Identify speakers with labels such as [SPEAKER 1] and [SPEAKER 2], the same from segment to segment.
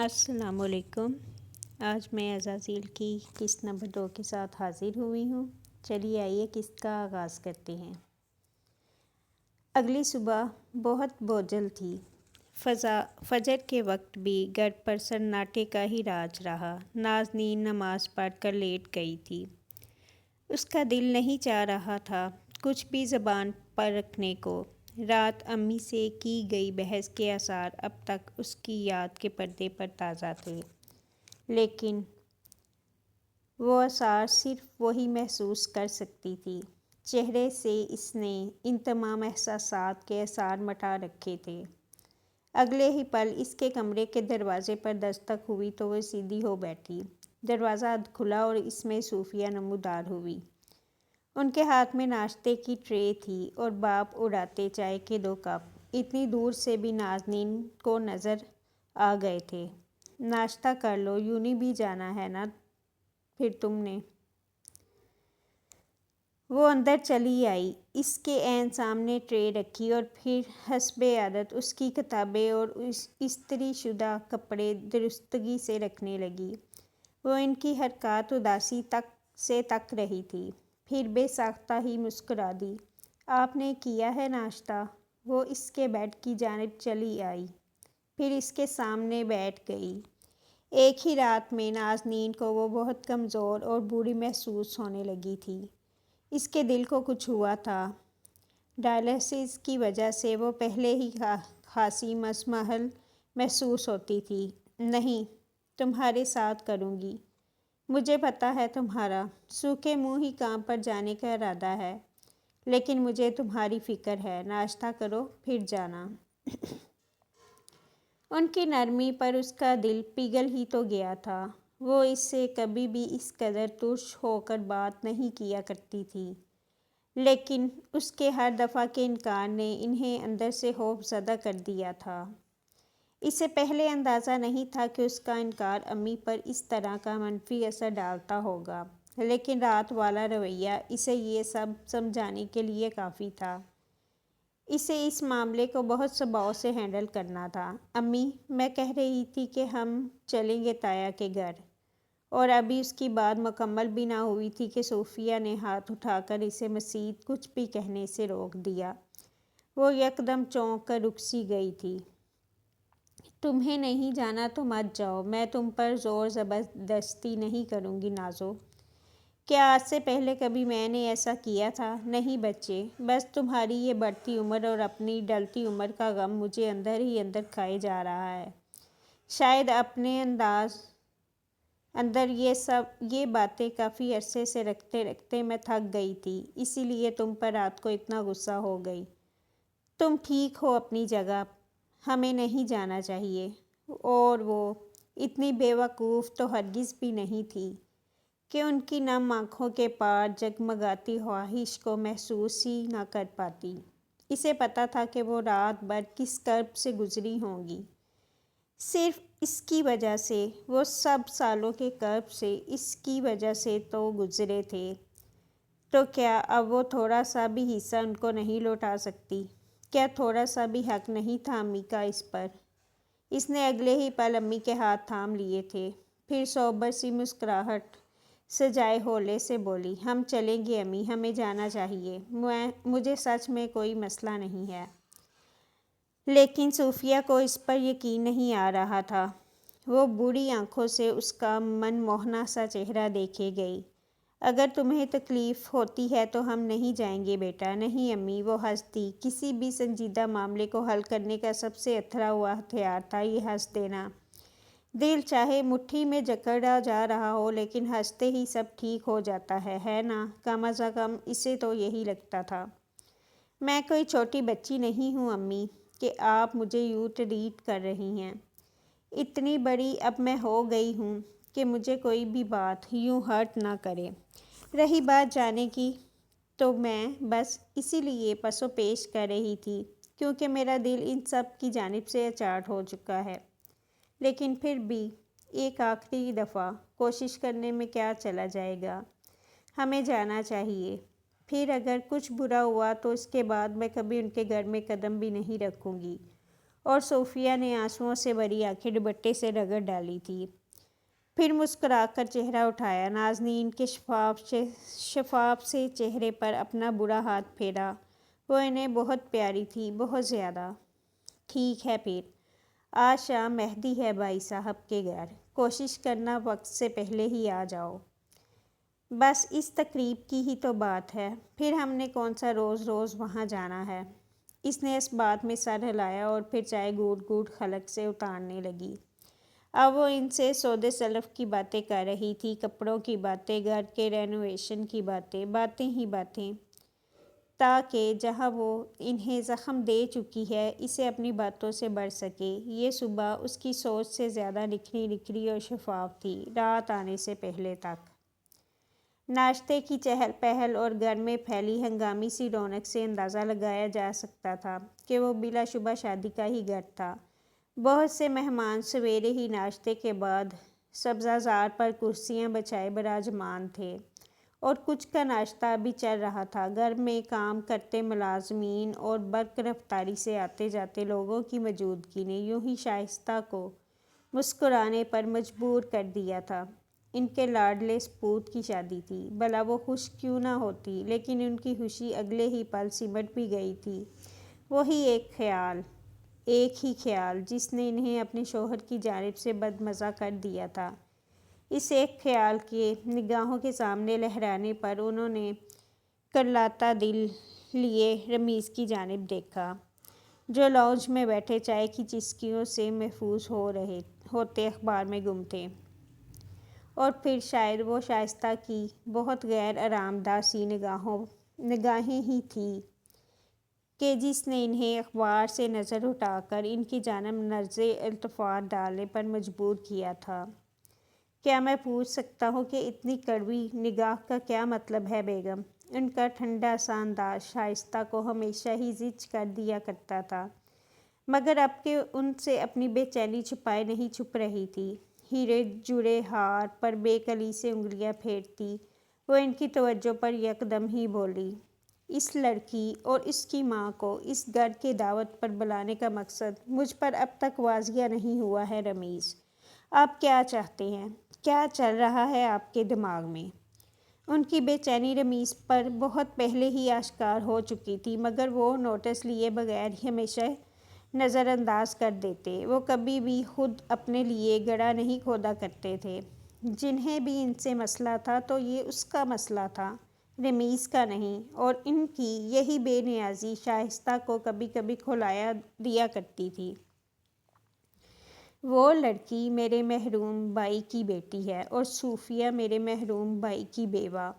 [SPEAKER 1] السلام علیکم۔ آج میں عزازیل کی قسط نمبر 2 کے ساتھ حاضر ہوئی ہوں۔ چلیے آئیے قسط کا آغاز کرتے ہیں۔ اگلی صبح بہت بوجھل تھی۔ فجر کے وقت بھی گھر پر سناٹے کا ہی راج رہا۔ نازنین نماز پڑھ کر لیٹ گئی تھی۔ اس کا دل نہیں چاہ رہا تھا کچھ بھی زبان پر رکھنے کو۔ رات امی سے کی گئی بحث کے آثار اب تک اس کی یاد کے پردے پر تازہ تھے، لیکن وہ آثار صرف وہی محسوس کر سکتی تھی۔ چہرے سے اس نے ان تمام احساسات کے آثار مٹا رکھے تھے۔ اگلے ہی پل اس کے کمرے کے دروازے پر دستک ہوئی تو وہ سیدھی ہو بیٹھی۔ دروازہ کھلا اور اس میں صوفیہ نمودار ہوئی۔ ان کے ہاتھ میں ناشتے کی ٹرے تھی اور باپ اڑاتے چائے کے 2 کپ۔ اتنی دور سے بھی نازنین کو نظر آ گئے تھے۔ ناشتہ کر لو، یونی بھی جانا ہے نا پھر تم نے۔ وہ اندر چلی آئی، اس کے عین سامنے ٹرے رکھی اور پھر حسب عادت اس کی کتابیں اور استری شدہ کپڑے درستگی سے رکھنے لگی۔ وہ ان کی حرکات اداسی سے تک رہی تھی، پھر بے ساختہ ہی مسکرا دی۔ آپ نے کیا ہے ناشتہ؟ وہ اس کے بیڈ کی جانب چلی آئی، پھر اس کے سامنے بیٹھ گئی۔ ایک ہی رات میں نازنین کو وہ بہت کمزور اور بوڑھی محسوس ہونے لگی تھی۔ اس کے دل کو کچھ ہوا تھا۔ ڈائلیسس کی وجہ سے وہ پہلے ہی خاصی مزمحل محسوس ہوتی تھی۔ نہیں، تمہارے ساتھ کروں گی۔ مجھے پتہ ہے تمہارا سوکھے منہ ہی کام پر جانے کا ارادہ ہے، لیکن مجھے تمہاری فکر ہے۔ ناشتہ کرو پھر جانا۔ ان کی نرمی پر اس کا دل پگھل ہی تو گیا تھا۔ وہ اس سے کبھی بھی اس قدر ترش ہو کر بات نہیں کیا کرتی تھی، لیکن اس کے ہر دفعہ کے انکار نے انہیں اندر سے خوف زدہ کر دیا تھا۔ اسے پہلے اندازہ نہیں تھا کہ اس کا انکار امی پر اس طرح کا منفی اثر ڈالتا ہوگا، لیکن رات والا رویہ اسے یہ سب سمجھانے کے لیے کافی تھا۔ اسے اس معاملے کو بہت صباؤ سے ہینڈل کرنا تھا۔ امی، میں کہہ رہی تھی کہ ہم چلیں گے تایا کے گھر، اور ابھی اس کی بات مکمل بھی نہ ہوئی تھی کہ صوفیہ نے ہاتھ اٹھا کر اسے مزید کچھ بھی کہنے سے روک دیا۔ وہ یکدم چونک کر رک سی گئی تھی۔ تمہیں نہیں جانا تو مت جاؤ، میں تم پر زور زبردستی نہیں کروں گی نازو۔ کیا آج سے پہلے کبھی میں نے ایسا کیا تھا؟ نہیں بچے، بس تمہاری یہ بڑھتی عمر اور اپنی ڈلتی عمر کا غم مجھے اندر ہی اندر کھائے جا رہا ہے۔ شاید اپنے اندر یہ باتیں کافی عرصے سے رکھتے رکھتے میں تھک گئی تھی، اسی لیے تم پر رات کو اتنا غصہ ہو گئی۔ تم ٹھیک ہو اپنی جگہ، ہمیں نہیں جانا چاہیے۔ اور وہ اتنی بے وقوف تو ہرگز بھی نہیں تھی کہ ان کی نم آنکھوں کے پار جگمگاتی خواہش کو محسوس ہی نہ کر پاتی۔ اسے پتہ تھا کہ وہ رات بھر کس کرب سے گزری ہوں گی۔ صرف اس کی وجہ سے، وہ سب سالوں کے کرب سے اس کی وجہ سے تو گزرے تھے، تو کیا اب وہ تھوڑا سا بھی حصہ ان کو نہیں لوٹا سکتی؟ کیا تھوڑا سا بھی حق نہیں تھا امی کا اس پر؟ اس نے اگلے ہی پل امی کے ہاتھ تھام لیے تھے، پھر سوبر سی مسکراہٹ سجائے ہولے سے بولی، ہم چلیں گے امی، ہمیں جانا چاہیے۔ مجھے سچ میں کوئی مسئلہ نہیں ہے۔ لیکن صوفیہ کو اس پر یقین نہیں آ رہا تھا۔ وہ بوڑھی آنکھوں سے اس کا من موہنا سا چہرہ دیکھے گئی۔ اگر تمہیں تکلیف ہوتی ہے تو ہم نہیں جائیں گے بیٹا۔ نہیں امی، وہ ہنس دی۔ کسی بھی سنجیدہ معاملے کو حل کرنے کا سب سے اتھرا ہوا ہتھیار تھا یہ ہنس دینا۔ دل چاہے مٹھی میں جکڑا جا رہا ہو، لیکن ہنستے ہی سب ٹھیک ہو جاتا ہے نا؟ کم از کم اسے تو یہی لگتا تھا۔ میں کوئی چھوٹی بچی نہیں ہوں امی کہ آپ مجھے یوں ٹریٹ کر رہی ہیں۔ اتنی بڑی اب میں ہو گئی ہوں کہ مجھے کوئی بھی بات یوں ہرٹ نہ کرے۔ رہی بات جانے کی، تو میں بس اسی لیے پس و پیش کر رہی تھی کیونکہ میرا دل ان سب کی جانب سے اچاٹ ہو چکا ہے، لیکن پھر بھی ایک آخری دفعہ کوشش کرنے میں کیا چلا جائے گا؟ ہمیں جانا چاہیے۔ پھر اگر کچھ برا ہوا تو اس کے بعد میں کبھی ان کے گھر میں قدم بھی نہیں رکھوں گی، اور صوفیہ نے آنسوؤں سے بھری آنکھیں دوپٹے سے رگڑ ڈالی تھی۔ پھر مسکرا کر چہرہ اٹھایا، نازنین کے شفاف سے چہرے پر اپنا برا ہاتھ پھیرا۔ وہ انہیں بہت پیاری تھی، بہت زیادہ۔ ٹھیک ہے پھر، آج شام مہدی ہے بھائی صاحب کے گھر، کوشش کرنا وقت سے پہلے ہی آ جاؤ۔ بس اس تقریب کی ہی تو بات ہے، پھر ہم نے کون سا روز روز وہاں جانا ہے۔ اس نے اس بات میں سر ہلایا اور پھر چائے گھونٹ گھونٹ حلق سے اتارنے لگی۔ اب وہ ان سے سودے سلف کی باتیں کر رہی تھی، کپڑوں کی باتیں، گھر کے رینوویشن کی باتیں، باتیں ہی باتیں، تاکہ جہاں وہ انہیں زخم دے چکی ہے اسے اپنی باتوں سے بڑھ سکے۔ یہ صبح اس کی سوچ سے زیادہ نکھری نکھری اور شفاف تھی، رات آنے سے پہلے تک۔ ناشتے کی چہل پہل اور گھر میں پھیلی ہنگامی سی رونق سے اندازہ لگایا جا سکتا تھا کہ وہ بلا شبہ شادی کا ہی گھر تھا۔ بہت سے مہمان سویرے ہی ناشتے کے بعد سبزہ زار پر کرسیاں بچھائے براجمان تھے، اور کچھ کا ناشتہ ابھی چل رہا تھا۔ گھر میں کام کرتے ملازمین اور برق رفتاری سے آتے جاتے لوگوں کی موجودگی نے یوں ہی شائستہ کو مسکرانے پر مجبور کر دیا تھا۔ ان کے لاڈلے سپوت کی شادی تھی، بھلا وہ خوش کیوں نہ ہوتی، لیکن ان کی خوشی اگلے ہی پل سمٹ بھی گئی تھی۔ وہی ایک ہی خیال جس نے انہیں اپنے شوہر کی جانب سے بدمزہ کر دیا تھا۔ اس ایک خیال کے نگاہوں کے سامنے لہرانے پر انہوں نے کرلاتا دل لیے رمیز کی جانب دیکھا، جو لاؤنج میں بیٹھے چائے کی چسکیوں سے محفوظ ہوتے اخبار میں گم تھے۔ اور پھر شاید وہ شائستہ کی بہت غیر آرام دہ سی نگاہیں ہی تھیں کہ جس نے انہیں اخبار سے نظر اٹھا کر ان کی جانب نظرِ التفات ڈالنے پر مجبور کیا تھا۔ کیا میں پوچھ سکتا ہوں کہ اتنی کڑوی نگاہ کا کیا مطلب ہے بیگم؟ ان کا ٹھنڈا سا انداز شائستہ کو ہمیشہ ہی زچ کر دیا کرتا تھا، مگر اب کہ ان سے اپنی بے چینی چھپائے نہیں چھپ رہی تھی۔ ہیرے جڑے ہار پر بے کلی سے انگلیاں پھیرتی وہ ان کی توجہ پر یکدم ہی بولی، اس لڑکی اور اس کی ماں کو اس گھر کے دعوت پر بلانے کا مقصد مجھ پر اب تک واضح نہیں ہوا ہے رمیز۔ آپ کیا چاہتے ہیں؟ کیا چل رہا ہے آپ کے دماغ میں؟ ان کی بے چینی رمیز پر بہت پہلے ہی آشکار ہو چکی تھی، مگر وہ نوٹس لیے بغیر ہی ہمیشہ نظر انداز کر دیتے۔ وہ کبھی بھی خود اپنے لیے گڑھا نہیں کھودا کرتے تھے۔ جنہیں بھی ان سے مسئلہ تھا تو یہ اس کا مسئلہ تھا، رمیز کا نہیں، اور ان کی یہی بے نیازی شائستہ کو کبھی کبھی کھولا دیا کرتی تھی۔ وہ لڑکی میرے محروم بھائی کی بیٹی ہے اور صوفیہ میرے محروم بھائی کی بیوہ۔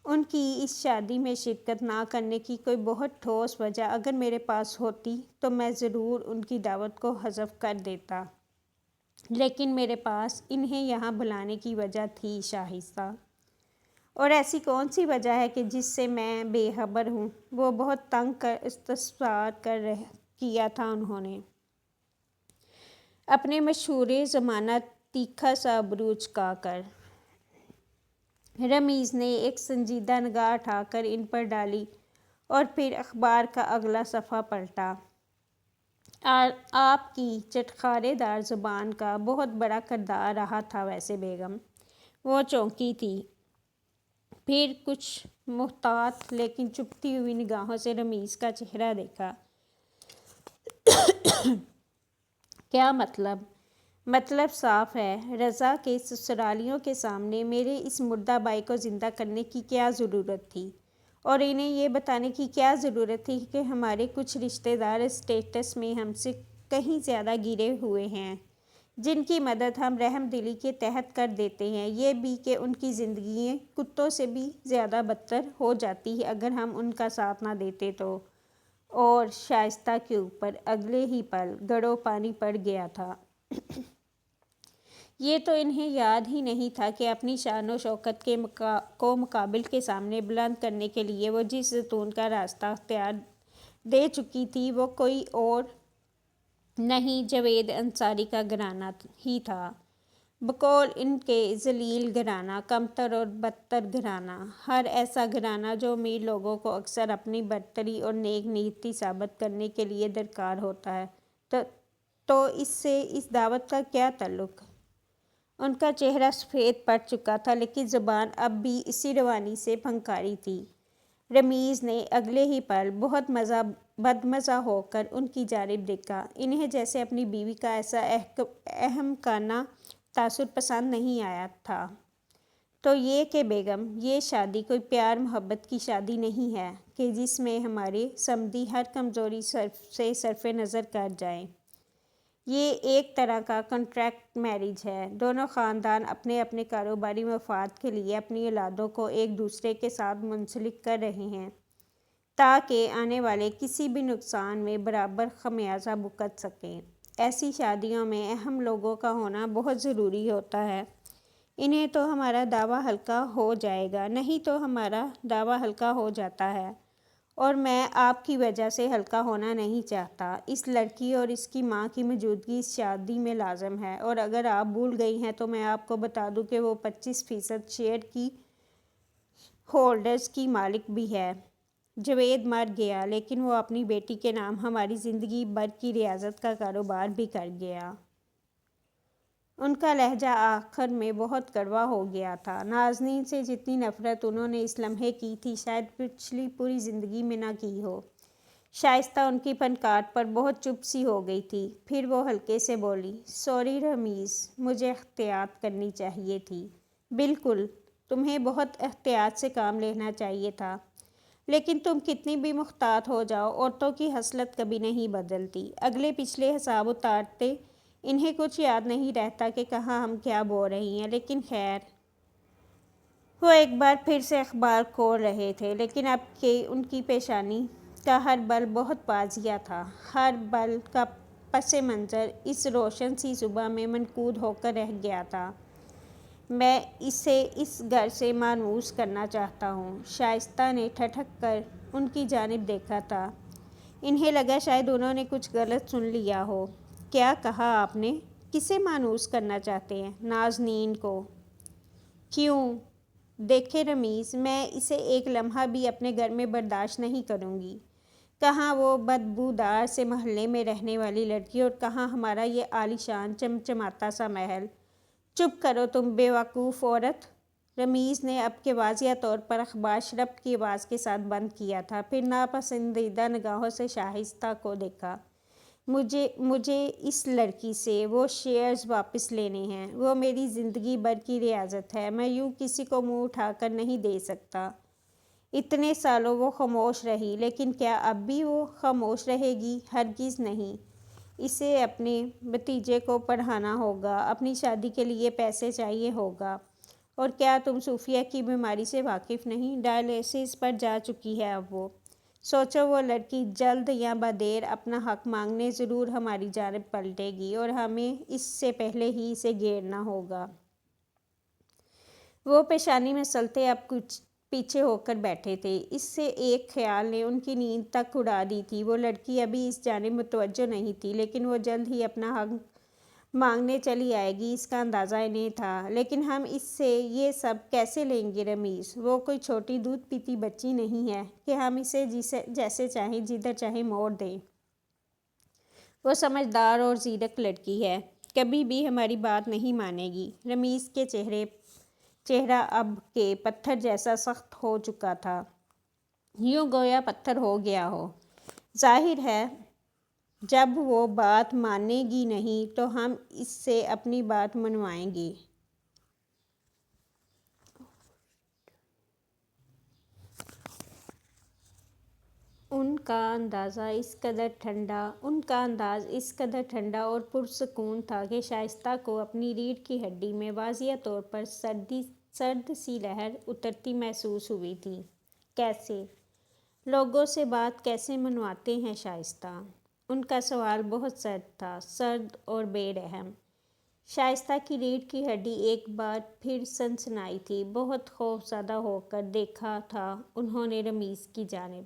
[SPEAKER 1] ان کی اس شادی میں شرکت نہ کرنے کی کوئی بہت ٹھوس وجہ اگر میرے پاس ہوتی تو میں ضرور ان کی دعوت کو حذف کر دیتا، لیکن میرے پاس انہیں یہاں بلانے کی وجہ تھی شائستہ۔ اور ایسی کون سی وجہ ہے کہ جس سے میں بے خبر ہوں؟ وہ بہت تنگ استفسار کیا تھا انہوں نے اپنے مشہور زمانہ تیکھا سا ابرو چکا کر۔ رمیز نے ایک سنجیدہ نگاہ اٹھا کر ان پر ڈالی اور پھر اخبار کا اگلا صفحہ پلٹا۔ آپ کی چٹخارے دار زبان کا بہت بڑا کردار رہا تھا ویسے بیگم۔ وہ چونکی تھی، پھر کچھ محتاط لیکن چبھتی ہوئی نگاہوں سے رمیز کا چہرہ دیکھا۔ کیا مطلب؟ مطلب صاف ہے، رضا کے سسرالیوں کے سامنے میرے اس مردہ بھائی کو زندہ کرنے کی کیا ضرورت تھی؟ اور انہیں یہ بتانے کی کیا ضرورت تھی کہ ہمارے کچھ رشتہ دار اسٹیٹس میں ہم سے کہیں زیادہ گرے ہوئے ہیں، جن کی مدد ہم رحم دلی کے تحت کر دیتے ہیں؟ یہ بھی کہ ان کی زندگیاں کتوں سے بھی زیادہ بدتر ہو جاتی اگر ہم ان کا ساتھ نہ دیتے تو۔ اور شائستہ کے اوپر اگلے ہی پل گڑوں پانی پڑ گیا تھا۔ یہ تو انہیں یاد ہی نہیں تھا کہ اپنی شان و شوکت کو مقابل کے سامنے بلند کرنے کے لیے وہ جس ستون کا راستہ اختیار دے چکی تھی وہ کوئی اور نہیں جاوید انصاری کا گھرانہ ہی تھا، بقول ان کے ذلیل گھرانہ، کمتر اور بدتر گھرانہ، ہر ایسا گھرانہ جو امیر لوگوں کو اکثر اپنی برتری اور نیک نیتی ثابت کرنے کے لیے درکار ہوتا ہے۔ تو اس سے اس دعوت کا کیا تعلق؟ ان کا چہرہ سفید پڑ چکا تھا لیکن زبان اب بھی اسی روانی سے پھنکاری تھی۔ رمیز نے اگلے ہی پل بہت بدمزہ ہو کر ان کی جانب دیکھا۔ انہیں جیسے اپنی بیوی کا ایسا احمقانہ تاثر پسند نہیں آیا تھا۔ تو یہ کہ بیگم، یہ شادی کوئی پیار محبت کی شادی نہیں ہے کہ جس میں ہمارے سمندی ہر کمزوری سے صرف نظر کر جائیں۔ یہ ایک طرح کا کنٹریکٹ میرج ہے۔ دونوں خاندان اپنے اپنے کاروباری مفاد کے لیے اپنی اولادوں کو ایک دوسرے کے ساتھ منسلک کر رہے ہیں تاکہ آنے والے کسی بھی نقصان میں برابر خمیازہ بھگت سکیں۔ ایسی شادیوں میں اہم لوگوں کا ہونا بہت ضروری ہوتا ہے۔ انہیں تو ہمارا دعویٰ ہلکا ہو جائے گا، نہیں تو ہمارا دعویٰ ہلکا ہو جاتا ہے، اور میں آپ کی وجہ سے ہلکا ہونا نہیں چاہتا۔ اس لڑکی اور اس کی ماں کی موجودگی اس شادی میں لازم ہے، اور اگر آپ بھول گئی ہیں تو میں آپ کو بتا دوں کہ وہ 25% شیئر کی ہولڈرز کی مالک بھی ہے۔ جاوید مر گیا لیکن وہ اپنی بیٹی کے نام ہماری زندگی بھر کی ریاست کا کاروبار بھی کر گیا۔ ان کا لہجہ آخر میں بہت کڑوا ہو گیا تھا۔ نازنین سے جتنی نفرت انہوں نے اس لمحے کی تھی شاید پچھلی پوری زندگی میں نہ کی ہو۔ شائستہ ان کی فنکار پر بہت چپ سی ہو گئی تھی۔ پھر وہ ہلکے سے بولی، سوری رمیز، مجھے احتیاط کرنی چاہیے تھی۔ بالکل، تمہیں بہت احتیاط سے کام لینا چاہیے تھا، لیکن تم کتنی بھی محتاط ہو جاؤ، عورتوں کی خصلت کبھی نہیں بدلتی۔ اگلے پچھلے حساب اتارتے انہیں کچھ یاد نہیں رہتا کہ کہاں ہم کیا بول رہی ہیں، لیکن خیر۔ وہ ایک بار پھر سے اخبار کھول رہے تھے، لیکن اب کہ ان کی پیشانی کا ہر بل بہت واضح تھا۔ ہر بل کا پس منظر اس روشن سی صبح میں منقود ہو کر رہ گیا تھا۔ میں اسے اس گھر سے مانوس کرنا چاہتا ہوں۔ شائستہ نے ٹھٹک کر ان کی جانب دیکھا تھا۔ انہیں لگا شاید انہوں نے کچھ غلط سن لیا ہو۔ کیا کہا آپ نے؟ کسے مانوس کرنا چاہتے ہیں؟ نازنین کو۔ کیوں؟ دیکھیں رمیز، میں اسے ایک لمحہ بھی اپنے گھر میں برداشت نہیں کروں گی۔ کہاں وہ بدبودار سے محلے میں رہنے والی لڑکی اور کہاں ہمارا یہ عالیشان چمچماتا سا محل۔ چپ کرو تم بے وقوف عورت! رمیز نے اب کے واضح طور پر اخبار شرپ کی آواز کے ساتھ بند کیا تھا، پھر ناپسندیدہ نگاہوں سے شائستہ کو دیکھا۔ مجھے اس لڑکی سے وہ شیئرز واپس لینے ہیں۔ وہ میری زندگی بھر کی ریاست ہے، میں یوں کسی کو منہ اٹھا کر نہیں دے سکتا۔ اتنے سالوں وہ خاموش رہی، لیکن کیا اب بھی وہ خاموش رہے گی؟ ہرگز نہیں۔ اسے اپنے بھتیجے کو پڑھانا ہوگا، اپنی شادی کے لیے پیسے چاہیے ہوگا، اور کیا تم صوفیہ کی بیماری سے واقف نہیں؟ ڈائلیسس پر جا چکی ہے اب وہ۔ سوچو، وہ لڑکی جلد یا بدیر اپنا حق مانگنے ضرور ہماری جانب پلٹے گی، اور ہمیں اس سے پہلے ہی اسے گھیرنا ہوگا۔ وہ پیشانی مسلتے اب کچھ پیچھے ہو کر بیٹھے تھے۔ اس سے ایک خیال نے ان کی نیند تک اڑا دی تھی۔ وہ لڑکی ابھی اس جانب متوجہ نہیں تھی، لیکن وہ جلد ہی اپنا حق مانگنے چلی آئے گی، اس کا اندازہ انہیں تھا۔ لیکن ہم اس سے یہ سب کیسے لیں گے رمیز؟ وہ کوئی چھوٹی دودھ پیتی بچی نہیں ہے کہ ہم اسے جیسے چاہیں جدھر چاہیں موڑ دیں۔ وہ سمجھدار اور زیرک لڑکی ہے، کبھی بھی ہماری بات نہیں مانے گی۔ رمیز کے چہرہ اب کے پتھر جیسا سخت ہو چکا تھا، یوں گویا پتھر ہو گیا ہو۔ ظاہر ہے جب وہ بات مانے گی نہیں تو ہم اس سے اپنی بات منوائیں گے۔ ان کا انداز اس قدر ٹھنڈا اور پرسکون تھا کہ شائستہ کو اپنی ریڑھ کی ہڈی میں واضح طور پر سرد سی لہر اترتی محسوس ہوئی تھی۔ کیسے؟ لوگوں سے بات کیسے منواتے ہیں شائستہ؟ ان کا سوال بہت سرد تھا، سرد اور بے رحم۔ شائستہ کی ریڑھ کی ہڈی ایک بار پھر سنسنائی تھی۔ بہت خوفزدہ ہو کر دیکھا تھا انہوں نے رمیز کی جانب۔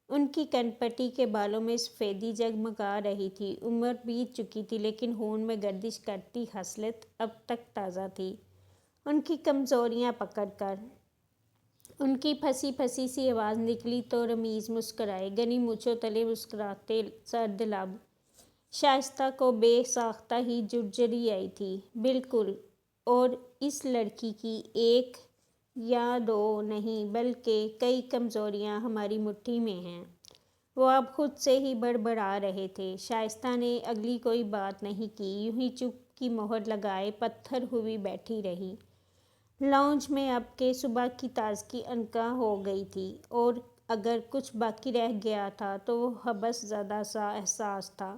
[SPEAKER 1] ان کی کن پٹی کے بالوں میں سفیدی جگمگا رہی تھی۔ عمر بیت چکی تھی، لیکن خون میں گردش کرتی خصلت اب تک تازہ تھی۔ ان کی کمزوریاں پکڑ کر ان کی پھنسی پھنسی سی آواز نکلی تو رمیز مسکرائے، گھنی مونچھوں تلے مسکراتے سرد لب۔ شائستہ کو بے ساختہ ہی جھرجھری آئی تھی۔ بالکل، اور اس لڑکی کی ایک یا دو نہیں بلکہ کئی کمزوریاں ہماری مٹھی میں ہیں۔ وہ اب خود سے ہی بڑبڑا رہے تھے۔ شائستہ نے اگلی کوئی بات نہیں کی، یوں ہی چپ کی مہر لگائے پتھر ہوئی بیٹھی رہی۔ لاؤنج میں اب کہ صبح کی تازگی عنقا ہو گئی تھی، اور اگر کچھ باقی رہ گیا تھا تو وہ حبس زدہ سا احساس تھا،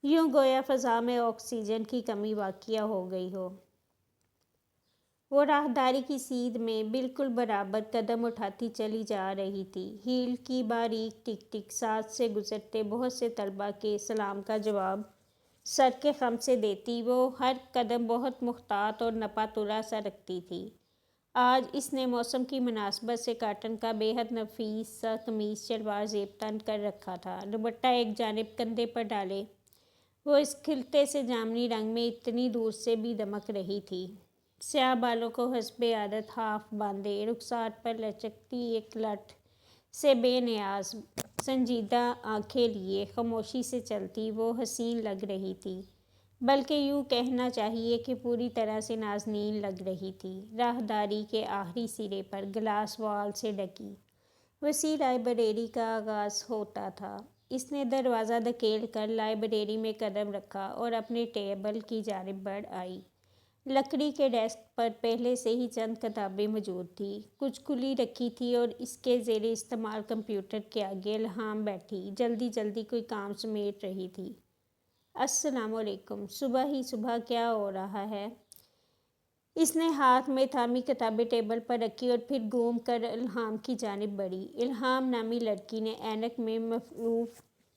[SPEAKER 1] یوں گویا فضا میں آکسیجن کی کمی واقع ہو گئی ہو۔ وہ راہداری کی سیدھ میں بالکل برابر قدم اٹھاتی چلی جا رہی تھی۔ ہیل کی باریک ٹک ٹک ساتھ سے گزرتے بہت سے طلباء کے سلام کا جواب سر کے خم سے دیتی وہ ہر قدم بہت محتاط اور نپا تلا سا رکھتی تھی۔ آج اس نے موسم کی مناسبت سے کاٹن کا بے حد نفیس سا قمیص شلوار زیب تن کر رکھا تھا، دوپٹہ ایک جانب کندھے پر ڈالے وہ اس کھلتے سے جامنی رنگ میں اتنی دور سے بھی دمک رہی تھی۔ سیاہ بالوں کو حسب عادت ہاف باندھے، رخسار پر لچکتی ایک لٹ سے بے نیاز سنجیدہ آنکھیں لیے خاموشی سے چلتی وہ حسین لگ رہی تھی، بلکہ یوں کہنا چاہیے کہ پوری طرح سے نازنین لگ رہی تھی۔ راہداری کے آخری سرے پر گلاس وال سے ڈھکی وسیع لائبریری کا آغاز ہوتا تھا۔ اس نے دروازہ دھکیل کر لائبریری میں قدم رکھا اور اپنے ٹیبل کی جانب بڑھ آئی۔ لکڑی کے ڈیسک پر پہلے سے ہی چند کتابیں موجود تھیں، کچھ کھلی رکھی تھیں، اور اس کے زیر استعمال کمپیوٹر کے آگے الہام بیٹھی جلدی جلدی کوئی کام سمیٹ رہی تھی۔ السلام علیکم، صبح ہی صبح کیا ہو رہا ہے؟ اس نے ہاتھ میں تھامی کتابیں ٹیبل پر رکھی اور پھر گھوم کر الہام کی جانب بڑھی۔ الہام نامی لڑکی نے اینک میں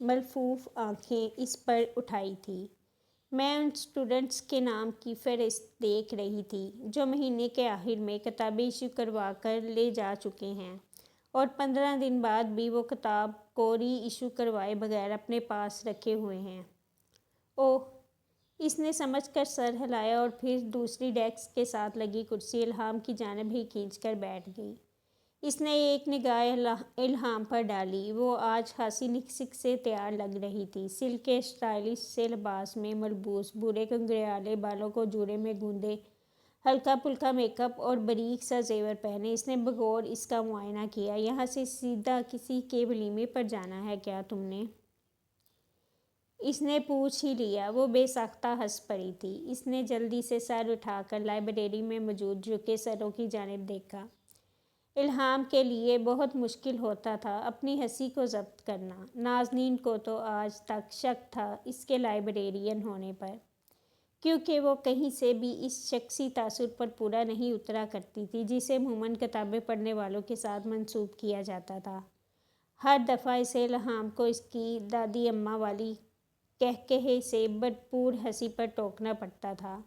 [SPEAKER 1] ملفوف آنکھیں اس پر اٹھائی تھیں۔ میں ان اسٹوڈنٹس کے نام کی فہرست دیکھ رہی تھی جو مہینے کے آخر میں کتابیں ایشو کروا کر لے جا چکے ہیں، اور 15 دن بعد بھی وہ کتاب کو ری ایشو کروائے بغیر اپنے پاس رکھے ہوئے ہیں۔ اوہ! اس نے سمجھ کر سر ہلایا اور پھر دوسری ڈیسک کے ساتھ لگی کرسی الہام کی جانب ہی کھینچ کر بیٹھ گئی۔ اس نے ایک نگاہ الہام پر ڈالی۔ وہ آج خاصی نکسک سے تیار لگ رہی تھی۔ سلک کے اسٹائلش سے لباس میں ملبوس، بھورے گھنگریالے بالوں کو جوڑے میں گوندھے، ہلکا پھلکا میک اپ اور باریک سا زیور پہنے، اس نے بغور اس کا معائنہ کیا۔ یہاں سے سیدھا کسی کے ولیمے پر جانا ہے کیا تم نے؟ اس نے پوچھ ہی لیا۔ وہ بے ساختہ ہنس پڑی تھی۔ اس نے جلدی سے سر اٹھا کر لائبریری میں موجود جھکے سروں کی جانب دیکھا۔ الہام کے لیے بہت مشکل ہوتا تھا اپنی ہنسی کو ضبط کرنا۔ نازنین کو تو آج تک شک تھا اس کے لائبریرین ہونے پر، کیونکہ وہ کہیں سے بھی اس شخصی تاثر پر پورا نہیں اترا کرتی تھی جسے عموماً کتابیں پڑھنے والوں کے ساتھ منسوب کیا جاتا تھا۔ ہر دفعہ اسے الہام کو اس کی دادی اماں والی قہقہے سے بھرپور ہنسی پر ٹوکنا پڑتا تھا،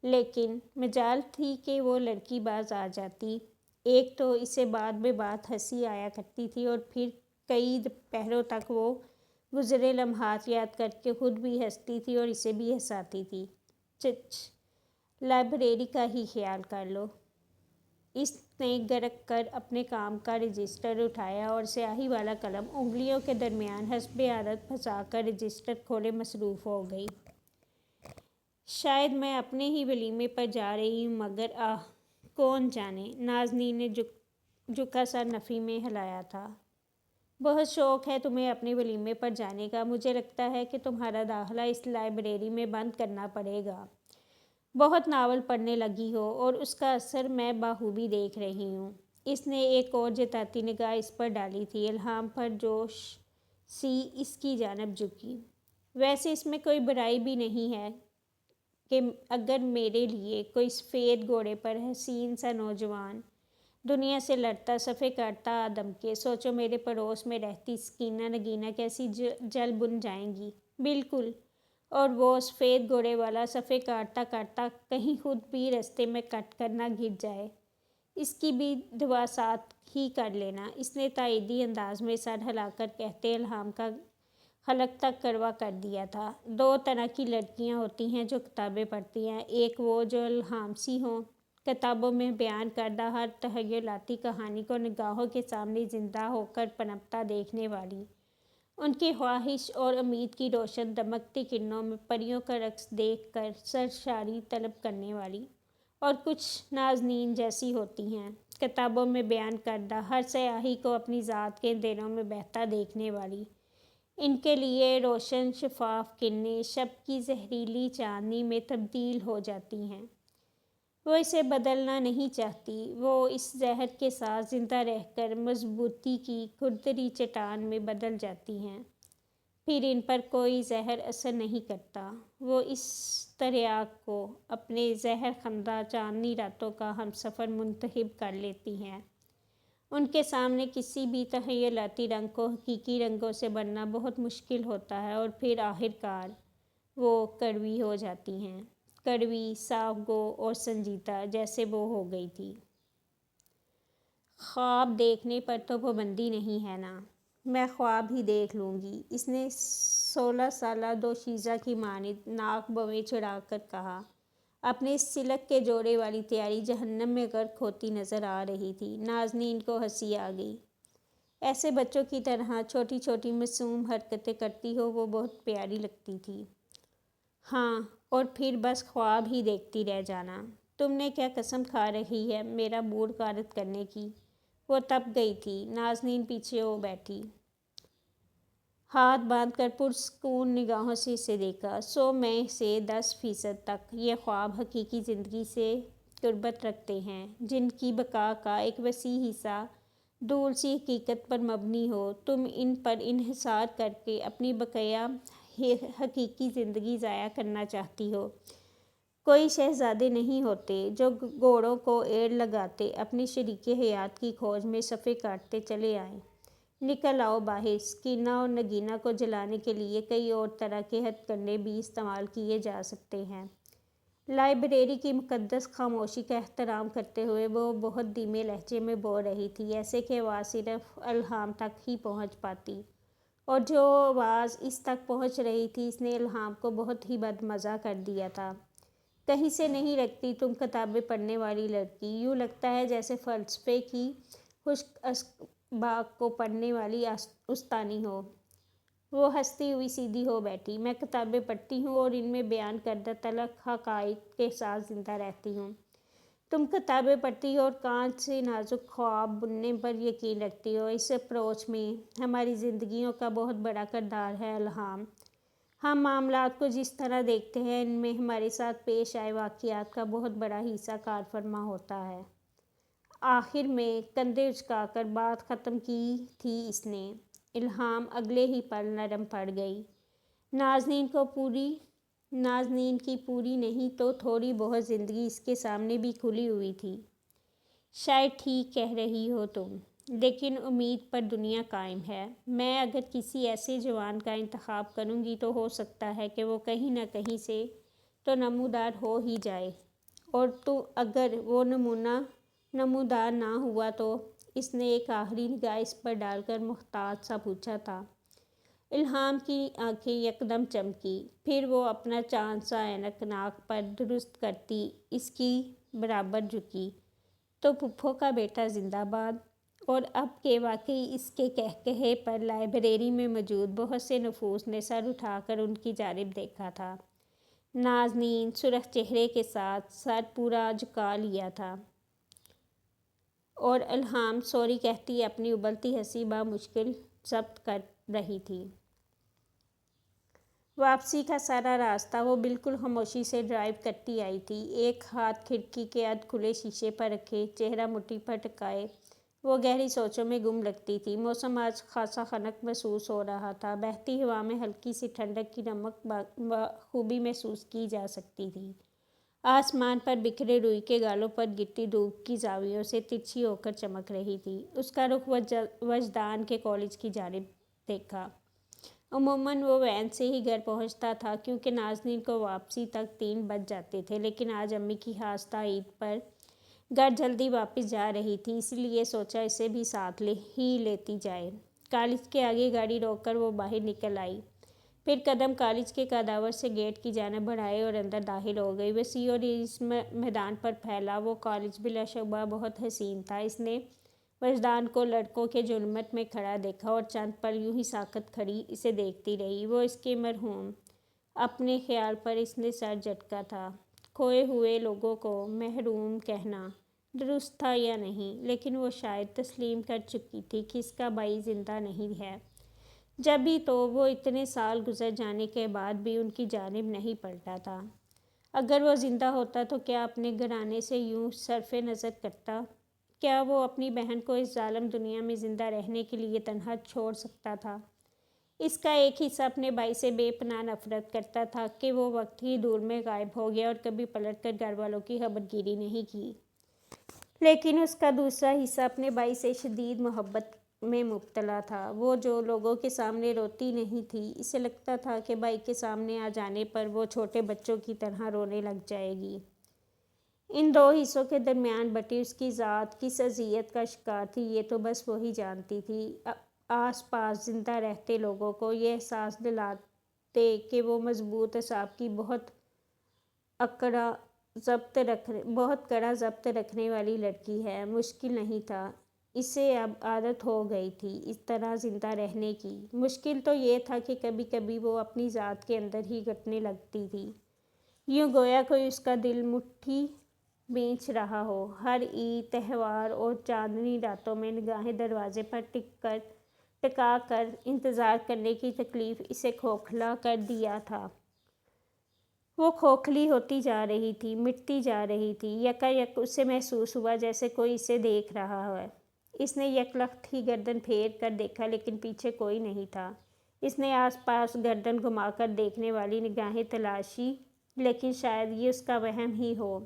[SPEAKER 1] لیکن مجال تھی کہ وہ لڑکی باز آ جاتی۔ ایک تو اسے بات بے بات ہنسی آیا کرتی تھی، اور پھر کئی پہروں تک وہ گزرے لمحات یاد کر کے خود بھی ہنستی تھی اور اسے بھی ہنساتی تھی۔ چچ، لائبریری کا ہی خیال کر لو۔ اس نے گرک کر اپنے کام کا رجسٹر اٹھایا اور سیاہی والا قلم انگلیوں کے درمیان حسب عادت پھنسا کر رجسٹر کھولے مصروف ہو گئی۔ شاید میں اپنے ہی ولیمے پر جا رہی ہوں، مگر کون جانے؟ نازنین نے جھکا سر نفی میں ہلایا تھا۔ بہت شوق ہے تمہیں اپنے ولیمے پر جانے کا۔ مجھے لگتا ہے کہ تمہارا داخلہ اس لائبریری میں بند کرنا پڑے گا۔ بہت ناول پڑھنے لگی ہو، اور اس کا اثر میں بخوبی دیکھ رہی ہوں۔ اس نے ایک اور جتاتی نگاہ اس پر ڈالی تھی۔ الہام پر جوش سی اس کی جانب جھکی۔ ویسے اس میں کوئی برائی بھی نہیں ہے کہ اگر میرے لیے کوئی سفید گھوڑے پر حسین سا نوجوان دنیا سے لڑتا، صفیں کاٹتا آ دمکے، سوچو میرے پڑوس میں رہتی سکینہ نگینہ کیسی جل بن جائیں گی۔ بالکل، اور وہ سفید گھوڑے والا صفیں کاٹتا کاٹتا کہیں خود بھی رستے میں کٹ کر نہ گر جائے، اس کی بھی دعا ساتھ ہی کر لینا۔ اس نے تائیدی انداز میں سر ہلا کر کہتے الہام کا حلق تک کڑوا کر دیا تھا۔ دو طرح کی لڑکیاں ہوتی ہیں جو کتابیں پڑھتی ہیں، ایک وہ جو الہام سی ہوں، کتابوں میں بیان کردہ ہر تخیلاتی کہانی کو نگاہوں کے سامنے زندہ ہو کر پنپتا دیکھنے والی، ان کی خواہش اور امید کی روشن دمکتی کرنوں میں پریوں کا رقص دیکھ کر سرشاری طلب کرنے والی اور کچھ نازنین جیسی ہوتی ہیں، کتابوں میں بیان کردہ ہر سیاحی کو اپنی ذات کے اندھیروں میں بہتا دیکھنے والی، ان کے لیے روشن شفاف کرنیں شب کی زہریلی چاندنی میں تبدیل ہو جاتی ہیں۔ وہ اسے بدلنا نہیں چاہتی، وہ اس زہر کے ساتھ زندہ رہ کر مضبوطی کی کھردری چٹان میں بدل جاتی ہیں، پھر ان پر کوئی زہر اثر نہیں کرتا۔ وہ اس تریاک کو اپنے زہر خندہ چاندنی راتوں کا ہمسفر منتخب کر لیتی ہیں۔ ان کے سامنے کسی بھی تخیلاتی رنگ کو حقیقی رنگوں سے بھرنا بہت مشکل ہوتا ہے اور پھر آخرکار وہ کڑوی ہو جاتی ہیں، کڑوی، صاف گو اور سنجیدہ، جیسے وہ ہو گئی تھی۔ خواب دیکھنے پر تو پابندی نہیں ہے نا، میں خواب ہی دیکھ لوں گی، اس نے 16 سالہ دوشیزہ کی مانند ناک بویں چڑھا کر کہا۔ اپنے اس سلک کے جوڑے والی تیاری جہنم میں غرق ہوتی نظر آ رہی تھی۔ نازنین کو ہنسی آ گئی۔ ایسے بچوں کی طرح چھوٹی چھوٹی معصوم حرکتیں کرتی ہو وہ بہت پیاری لگتی تھی۔ ہاں، اور پھر بس خواب ہی دیکھتی رہ جانا۔ تم نے کیا قسم کھا رہی ہے میرا موڈ غارت کرنے کی؟ وہ تپ گئی تھی۔ نازنین پیچھے ہو بیٹھی، ہاتھ باندھ کر پرسکون نگاہوں سے اسے دیکھا۔ 100 میں سے 10% تک یہ خواب حقیقی زندگی سے قربت رکھتے ہیں، جن کی بقا کا ایک وسیع حصہ دھول سی حقیقت پر مبنی ہو۔ تم ان پر انحصار کر کے اپنی بقیہ حقیقی زندگی ضائع کرنا چاہتی ہو۔ کوئی شہزادے نہیں ہوتے جو گھوڑوں کو ایڑ لگاتے اپنی شریک حیات کی کھوج میں صفیں کاٹتے چلے آئیں۔ نکل آؤ باہر۔ سکینہ اور نگینہ کو جلانے کے لیے کئی اور طرح کے ہتھ کنڈے بھی استعمال کیے جا سکتے ہیں۔ لائبریری کی مقدس خاموشی کا احترام کرتے ہوئے وہ بہت دھیمے لہجے میں بول رہی تھی، ایسے کہ آواز صرف الہام تک ہی پہنچ پاتی، اور جو آواز اس تک پہنچ رہی تھی اس نے الہام کو بہت ہی بدمزہ کر دیا تھا۔ کہیں سے نہیں لگتی تم کتابیں پڑھنے والی لڑکی، یوں لگتا ہے جیسے فلسفے کی خشک اسباق کو پڑھنے والی استانی ہو۔ وہ ہنستی ہوئی سیدھی ہو بیٹھی۔ میں کتابیں پڑھتی ہوں اور ان میں بیان کردہ تلخ حقائق کے ساتھ زندہ رہتی ہوں۔ تم کتابیں پڑھتی ہو اور کانچ سے نازک خواب بننے پر یقین رکھتی ہو۔ اس اپروچ میں ہماری زندگیوں کا بہت بڑا کردار ہے الہام۔ ہم معاملات کو جس طرح دیکھتے ہیں ان میں ہمارے ساتھ پیش آئے واقعات کا بہت بڑا حصہ کار فرما ہوتا ہے۔ آخر میں کندھے اچکا کر بات ختم کی تھی اس نے۔ الہام اگلے ہی پل نرم پڑ گئی۔ نازنین کی پوری نہیں تو تھوڑی بہت زندگی اس کے سامنے بھی کھلی ہوئی تھی۔ شاید ٹھیک کہہ رہی ہو تم، لیکن امید پر دنیا قائم ہے۔ میں اگر کسی ایسے جوان کا انتخاب کروں گی تو ہو سکتا ہے کہ وہ کہیں نہ کہیں سے تو نمودار ہو ہی جائے، اور تو اگر وہ نمودار نہ ہوا تو؟ اس نے ایک آخری نگاہ اس پر ڈال کر محتاط سا پوچھا تھا۔ الہام کی آنکھیں یکدم چمکی، پھر وہ اپنا چاند سا اینک ناک پر درست کرتی اس کی برابر جھکی۔ تو پھپھو کا بیٹا زندہ باد! اور اب کہ واقعی اس کے قہقہے پر لائبریری میں موجود بہت سے نفوس نے سر اٹھا کر ان کی جانب دیکھا تھا۔ نازنین سرخ چہرے کے ساتھ سر پورا جھکا لیا تھا اور الہام سوری کہتی اپنی ابلتی ہنسی بامشکل ضبط کر رہی تھی۔ واپسی کا سارا راستہ وہ بالکل خاموشی سے ڈرائیو کرتی آئی تھی، ایک ہاتھ کھڑکی کے ادھ کھلے شیشے پر رکھے، چہرہ مٹھی پر ٹکائے وہ گہری سوچوں میں گم لگتی تھی۔ موسم آج خاصا خنک محسوس ہو رہا تھا، بہتی ہوا میں ہلکی سی ٹھنڈک کی نمک بخوبی محسوس کی جا سکتی تھی۔ آسمان پر بکھرے روئی کے گالوں پر گرتی دھوپ کی زاویوں سے ترچھی ہو کر چمک رہی تھی۔ اس کا رخ وجدان کے کالج کی جانب دیکھا۔ عموماً وہ وین سے ہی گھر پہنچتا تھا کیونکہ نازنین کو واپسی تک 3 بج جاتے تھے، لیکن آج امی کی خاص تائید پر گھر جلدی واپس جا رہی تھی، اس لیے سوچا اسے بھی ساتھ ہی لیتی جائے۔ کالج کے آگے گاڑی روک کر وہ باہر نکل آئی، پھر قدم کالج کے کادور سے گیٹ کی جانب بڑھائے اور اندر داخل ہو گئی۔ وسیع اور اس میدان پر پھیلا وہ کالج بلا شبہ بہت حسین تھا۔ اس نے وجدان کو لڑکوں کے ظلمت میں کھڑا دیکھا اور چند پل یوں ہی ساکت کھڑی اسے دیکھتی رہی۔ وہ اس کے مرحوم اپنے خیال پر اس نے سر جھٹکا تھا۔ کھوئے ہوئے لوگوں کو محروم کہنا درست تھا یا نہیں، لیکن وہ شاید تسلیم کر چکی تھی کہ اس کا بھائی زندہ نہیں ہے، جبھی تو وہ اتنے سال گزر جانے کے بعد بھی ان کی جانب نہیں پلٹا تھا۔ اگر وہ زندہ ہوتا تو کیا اپنے گھرانے سے یوں صرف نظر کرتا؟ کیا وہ اپنی بہن کو اس ظالم دنیا میں زندہ رہنے کے لیے تنہا چھوڑ سکتا تھا؟ اس کا ایک حصہ اپنے بھائی سے بے پناہ نفرت کرتا تھا کہ وہ وقت ہی دور میں غائب ہو گیا اور کبھی پلٹ کر گھر والوں کی خبرگیری نہیں کی، لیکن اس کا دوسرا حصہ اپنے بھائی سے شدید محبت میں مبتلا تھا۔ وہ جو لوگوں کے سامنے روتی نہیں تھی، اسے لگتا تھا کہ بھائی کے سامنے آ جانے پر وہ چھوٹے بچوں کی طرح رونے لگ جائے گی۔ ان دو حصوں کے درمیان بٹی اس کی ذات کس اذیت کا شکار تھی، یہ تو بس وہی جانتی تھی۔ آس پاس زندہ رہتے لوگوں کو یہ احساس دلاتے کہ وہ مضبوط اعصاب کی بہت کڑا ضبط رکھنے والی لڑکی ہے، مشکل نہیں تھا۔ اسے اب عادت ہو گئی تھی اس طرح زندہ رہنے کی۔ مشکل تو یہ تھا کہ کبھی کبھی وہ اپنی ذات کے اندر ہی گھٹنے لگتی تھی، یوں گویا کوئی اس کا دل مٹھی بھینچ رہا ہو۔ ہر عید، تہوار اور چاندنی راتوں میں نگاہیں دروازے پر ٹکا کر انتظار کرنے کی تکلیف اسے کھوکھلا کر دیا تھا۔ وہ کھوکھلی ہوتی جا رہی تھی، مٹتی جا رہی تھی۔ یکایک اسے محسوس ہوا جیسے کوئی اسے دیکھ رہا ہے۔ اس نے یک لخت ہی گردن پھیر کر دیکھا، لیکن پیچھے کوئی نہیں تھا۔ اس نے آس پاس گردن گھما کر دیکھنے والی نگاہیں تلاشی، لیکن شاید یہ اس کا وہم ہی ہو۔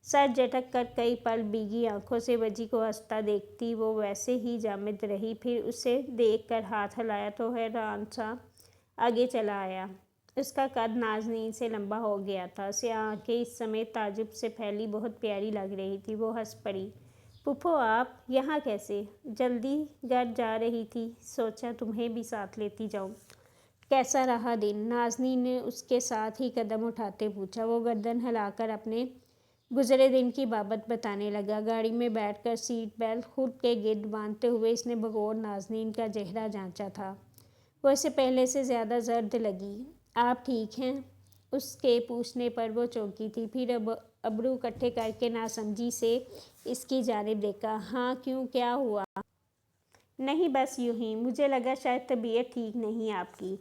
[SPEAKER 1] سر جھٹک کر کئی پل بھیگی آنکھوں سے بجی کو ہنستا دیکھتی وہ ویسے ہی جامد رہی، پھر اسے دیکھ کر ہاتھ ہلایا تو حیران سا آگے چلا آیا۔ اس کا قد نازنین سے لمبا ہو گیا تھا، سیاہ آنکھیں اس سمے تعجب سے پھیلی بہت پیاری لگ رہی تھیں۔ وہ ہنس پڑی۔ پھوپھو آپ یہاں کیسے؟ جلدی گھر جا رہی تھی، سوچا تمہیں بھی ساتھ لیتی جاؤں۔ کیسا رہا دن؟ نازنین نے اس کے ساتھ ہی قدم اٹھاتے پوچھا۔ وہ گردن ہلا کر اپنے گزرے دن کی بابت بتانے لگا۔ گاڑی میں بیٹھ کر سیٹ بیلٹ خود کے گرد باندھتے ہوئے اس نے بغور نازنین کا چہرہ جانچا تھا۔ وہ اسے پہلے سے زیادہ زرد لگی۔ آپ ٹھیک ہیں؟ اس کے پوچھنے پر وہ چونکی تھی، پھر ابرو اکٹھے کر کے ناسمجھی سے اس کی جانب دیکھا۔ ہاں کیوں، کیا ہوا؟ نہیں بس یوں ہی، مجھے لگا شاید طبیعت ٹھیک نہیں آپ کی۔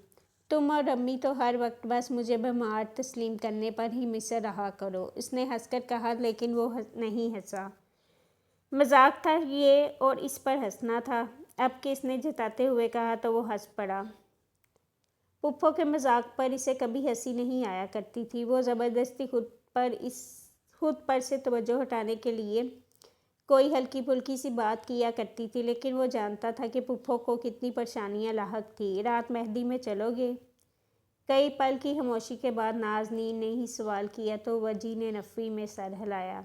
[SPEAKER 1] تم اور امی تو ہر وقت بس مجھے بیمار تسلیم کرنے پر ہی مصر رہا کرو، اس نے ہنس کر کہا، لیکن وہ نہیں ہنسا۔ مذاق تھا یہ اور اس پر ہنسنا تھا۔ اب کہ اس نے جتاتے ہوئے کہا تو وہ ہنس پڑا۔ پھوپھو کے مذاق پر اسے کبھی ہنسی نہیں آیا کرتی تھی۔ وہ زبردستی خود پر سے توجہ ہٹانے کے لیے کوئی ہلکی پھلکی سی بات کیا کرتی تھی، لیکن وہ جانتا تھا کہ پھوپھو کو کتنی پریشانیاں لاحق تھیں۔ رات مہدی میں چلو گے؟ کئی پل کی خاموشی کے بعد نازنین نے ہی سوال کیا تو وجی نے نفی میں سر ہلایا۔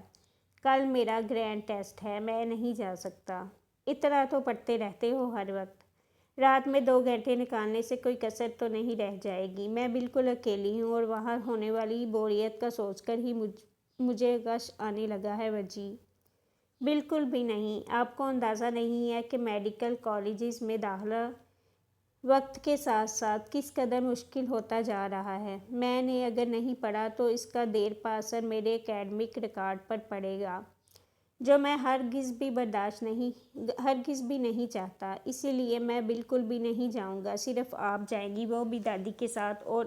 [SPEAKER 1] کل میرا گرینڈ ٹیسٹ ہے، میں نہیں جا سکتا۔ اتنا تو پڑھتے رہتے ہو ہر وقت، رات میں 2 گھنٹے نکالنے سے کوئی کسر تو نہیں رہ جائے گی۔ میں بالکل اکیلی ہوں اور وہاں ہونے والی بوریت کا سوچ کر ہی مجھے غش آنے لگا ہے وجی۔ بالکل بھی نہیں، آپ کو اندازہ نہیں ہے کہ میڈیکل کالجز میں داخلہ وقت کے ساتھ ساتھ کس قدر مشکل ہوتا جا رہا ہے۔ میں نے اگر نہیں پڑھا تو اس کا دیر پا اثر میرے اکیڈمک ریکارڈ پر پڑے گا، جو میں ہرگز بھی نہیں چاہتا۔ اسی لیے میں بالکل بھی نہیں جاؤں گا، صرف آپ جائیں گی، وہ بھی دادی کے ساتھ۔ اور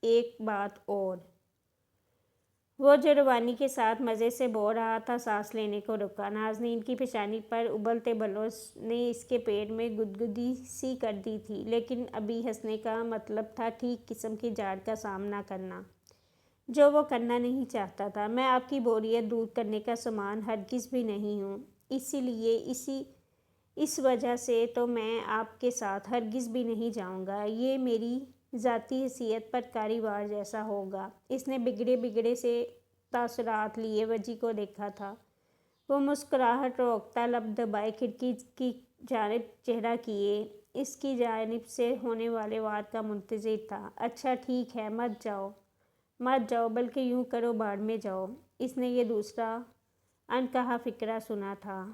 [SPEAKER 1] ایک بات اور۔ وہ جو روانی کے ساتھ مزے سے بول رہا تھا سانس لینے کو رکا۔ نازنین کی پیشانی پر ابلتے بلوں نے اس کے پیٹ میں گدگدی سی کر دی تھی، لیکن ابھی ہنسنے کا مطلب تھا ٹھیک قسم کی جھاڑ کا سامنا کرنا، جو وہ کرنا نہیں چاہتا تھا۔ میں آپ کی بوریت دور کرنے کا سامان ہرگز بھی نہیں ہوں، اسی لیے اس وجہ سے تو میں آپ کے ساتھ ہرگز بھی نہیں جاؤں گا۔ یہ میری ذاتی حیثیت پر کاری وار جیسا ہوگا۔ اس نے بگڑے سے تاثرات لیے وجی کو دیکھا تھا۔ وہ مسکراہٹ روکتا لب دبائے کھڑکی کی جانب چہرہ کیے اس کی جانب سے ہونے والے وار کا منتظر تھا۔ اچھا ٹھیک ہے، مت جاؤ، بلکہ یوں کرو بھاڑ میں جاؤ۔ اس نے یہ دوسرا انکہا فقرہ سنا تھا۔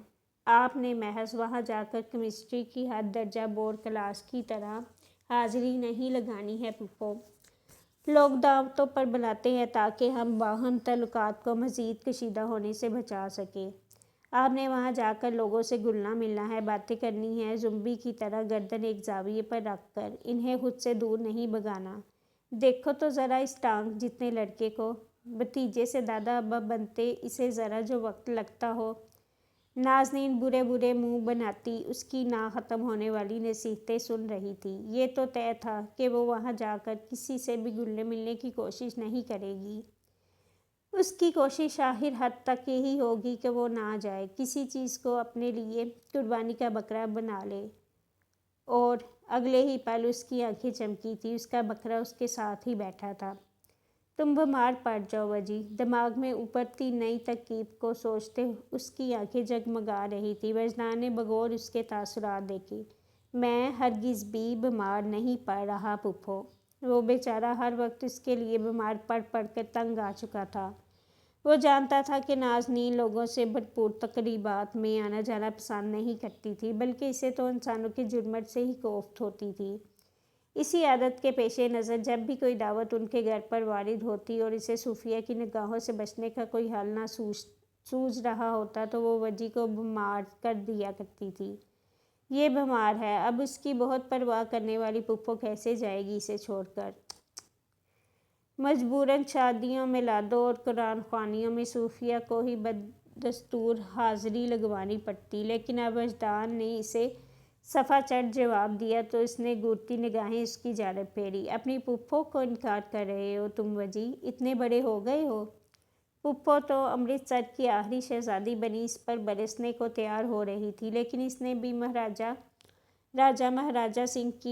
[SPEAKER 1] آپ نے محض وہاں جا کر کیمسٹری کی حد درجہ بورڈ کلاس کی طرح حاضری نہیں لگانی ہے پھپھو۔ لوگ دعوتوں پر بلاتے ہیں تاکہ ہم باہم تعلقات کو مزید کشیدہ ہونے سے بچا سکیں۔ آپ نے وہاں جا کر لوگوں سے گھلنا ملنا ہے، باتیں کرنی ہیں، زومبی کی طرح گردن ایک زاویے پر رکھ کر، انہیں خود سے دور نہیں بھگانا۔ دیکھو تو ذرا اس ٹانک جتنے لڑکے کو، بھتیجے سے دادا ابا بنتے اسے ذرا جو وقت لگتا ہو۔ نازنین برے برے منہ بناتی اس کی نہ ختم ہونے والی نصیحتیں سن رہی تھی۔ یہ تو طے تھا کہ وہ وہاں جا کر کسی سے بھی گھلنے ملنے کی کوشش نہیں کرے گی۔ اس کی کوشش آخر حد تک یہی ہوگی کہ وہ نہ جائے، کسی چیز کو اپنے لیے قربانی کا بکرا بنا لے۔ اور اگلے ہی پل اس کی آنکھیں چمکی تھی، اس کا بکرا اس کے ساتھ ہی بیٹھا تھا۔ تم بیمار پڑ جاؤ وجی، دماغ میں ابھرتی نئی ترکیب کو سوچتے اس کی آنکھیں جگمگا رہی تھی۔ وجدان نے بغور اس کے تاثرات دیکھے۔ میں ہرگز بھی بیمار نہیں پڑ رہا پھپھو۔ وہ بیچارہ ہر وقت اس کے لیے بیمار پڑ پڑ کر تنگ آ چکا تھا۔ وہ جانتا تھا کہ نازنین لوگوں سے بھرپور تقریبات میں آنا جانا پسند نہیں کرتی تھی، بلکہ اسے تو انسانوں کی جرمٹ سے ہی کوفت ہوتی تھی۔ اسی عادت کے پیش نظر جب بھی کوئی دعوت ان کے گھر پر وارد ہوتی اور اسے صوفیہ کی نگاہوں سے بچنے کا کوئی حل نہ سوجھ رہا ہوتا تو وہ وجی کو بیمار کر دیا کرتی تھی۔ یہ بیمار ہے، اب اس کی بہت پرواہ کرنے والی پھپھو کیسے جائے گی اسے چھوڑ کر؟ مجبوراً شادیوں، میلادوں اور قرآن خوانیوں میں صوفیہ کو ہی بدستور حاضری لگوانی پڑتی، لیکن اب وجدان نے اسے صفا چڑھ جواب دیا تو اس نے گھورتی نگاہیں اس کی جانب پھیری۔ اپنی پھپھو کو انکار کر رہے ہو تم وجی؟ اتنے بڑے ہو گئے ہو؟ پھپھو تو امرتسر کی آخری شہزادی بنی اس پر برسنے کو تیار ہو رہی تھی، لیکن اس نے بھی راجہ مہاراج سنگھ